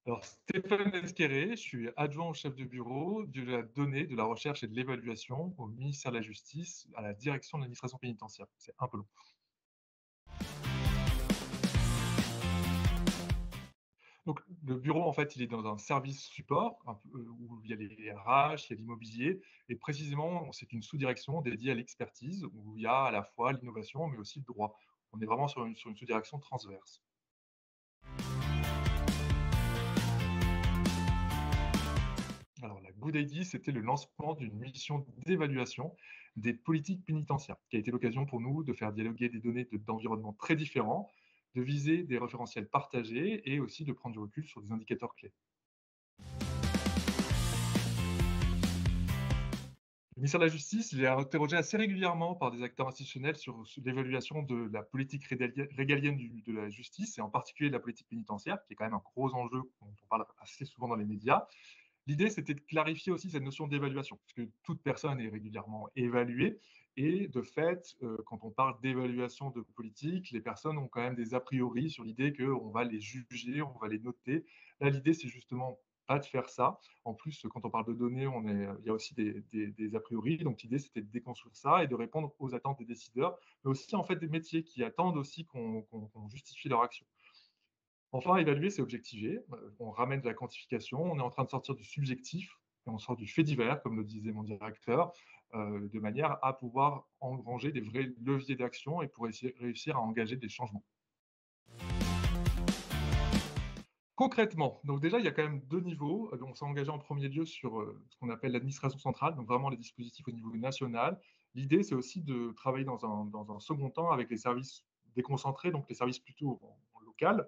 Alors, Stéphane Esquerré, je suis adjoint au chef de bureau de la donnée, de la recherche et de l'évaluation au ministère de la Justice, à la direction de l'administration pénitentiaire. C'est un peu long. Donc, le bureau, en fait, il est dans un service support où il y a les RH, il y a l'immobilier, et précisément, c'est une sous-direction dédiée à l'expertise où il y a à la fois l'innovation, mais aussi le droit. On est vraiment sur une sous-direction transverse. Alors, la Good ID, c'était le lancement d'une mission d'évaluation des politiques pénitentiaires, qui a été l'occasion pour nous de faire dialoguer des données d'environnements très différents, de viser des référentiels partagés et aussi de prendre du recul sur des indicateurs clés. Le ministère de la Justice, il est interrogé assez régulièrement par des acteurs institutionnels sur l'évaluation de la politique régalienne de la justice, et en particulier de la politique pénitentiaire, qui est quand même un gros enjeu dont on parle assez souvent dans les médias. L'idée, c'était de clarifier aussi cette notion d'évaluation, puisque toute personne est régulièrement évaluée. Et de fait, quand on parle d'évaluation de politique, les personnes ont quand même des a priori sur l'idée qu'on va les juger, on va les noter. Là, l'idée, c'est justement pas de faire ça. En plus, quand on parle de données, il y a aussi des a priori. Donc, l'idée, c'était de déconstruire ça et de répondre aux attentes des décideurs, mais aussi en fait des métiers qui attendent aussi qu'on justifie leur action. Enfin, évaluer, c'est objectiver. On ramène de la quantification, on est en train de sortir du subjectif, et on sort du fait divers, comme le disait mon directeur, de manière à pouvoir engranger des vrais leviers d'action et pour réussir à engager des changements. Concrètement, donc déjà, il y a quand même deux niveaux. On s'est engagé en premier lieu sur ce qu'on appelle l'administration centrale, donc vraiment les dispositifs au niveau national. L'idée, c'est aussi de travailler dans un second temps avec les services déconcentrés, donc les services plutôt en local.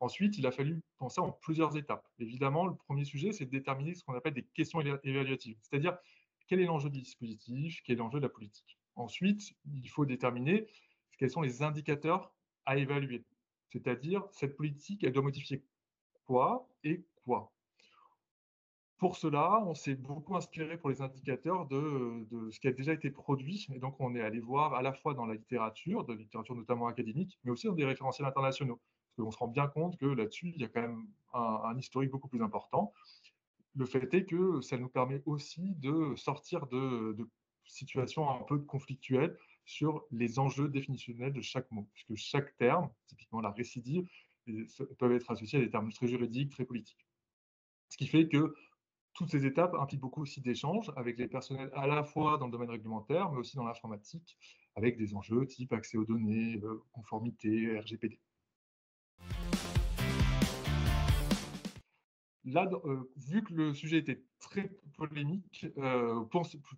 Ensuite, il a fallu penser en plusieurs étapes. Évidemment, le premier sujet, c'est de déterminer ce qu'on appelle des questions évaluatives, c'est-à-dire quel est l'enjeu du dispositif, quel est l'enjeu de la politique. Ensuite, il faut déterminer quels sont les indicateurs à évaluer, c'est-à-dire cette politique, elle doit modifier quoi et quoi. Pour cela, on s'est beaucoup inspiré pour les indicateurs de ce qui a déjà été produit. Et donc, on est allé voir à la fois dans la littérature, de la littérature notamment académique, mais aussi dans des référentiels internationaux. Parce qu'on se rend bien compte que là-dessus, il y a quand même un historique beaucoup plus important. Le fait est que ça nous permet aussi de sortir de situations un peu conflictuelles sur les enjeux définitionnels de chaque mot, puisque chaque terme, typiquement la récidive, peuvent être associés à des termes très juridiques, très politiques. Ce qui fait que toutes ces étapes impliquent beaucoup aussi d'échanges avec les personnels à la fois dans le domaine réglementaire, mais aussi dans l'informatique, avec des enjeux type accès aux données, conformité, RGPD. Là, vu que le sujet était très polémique,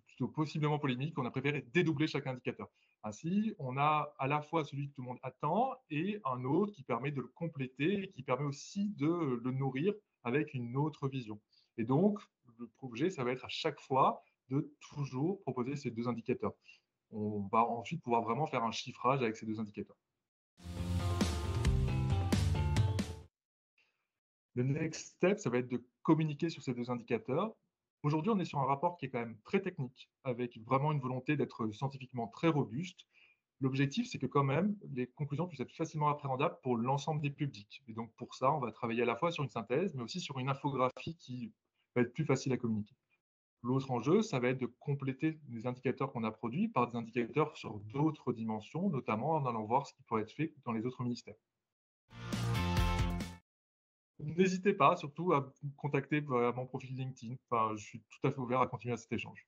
plutôt possiblement polémique, on a préféré dédoubler chaque indicateur. Ainsi, on a à la fois celui que tout le monde attend et un autre qui permet de le compléter et qui permet aussi de le nourrir avec une autre vision. Et donc, le projet, ça va être à chaque fois de toujours proposer ces deux indicateurs. On va ensuite pouvoir vraiment faire un chiffrage avec ces deux indicateurs. Le next step, ça va être de communiquer sur ces deux indicateurs. Aujourd'hui, on est sur un rapport qui est quand même très technique, avec vraiment une volonté d'être scientifiquement très robuste. L'objectif, c'est que quand même, les conclusions puissent être facilement appréhendables pour l'ensemble des publics. Et donc, pour ça, on va travailler à la fois sur une synthèse, mais aussi sur une infographie qui va être plus facile à communiquer. L'autre enjeu, ça va être de compléter les indicateurs qu'on a produits par des indicateurs sur d'autres dimensions, notamment en allant voir ce qui pourrait être fait dans les autres ministères. N'hésitez pas surtout à me contacter via mon profil LinkedIn. Enfin, je suis tout à fait ouvert à continuer à cet échange.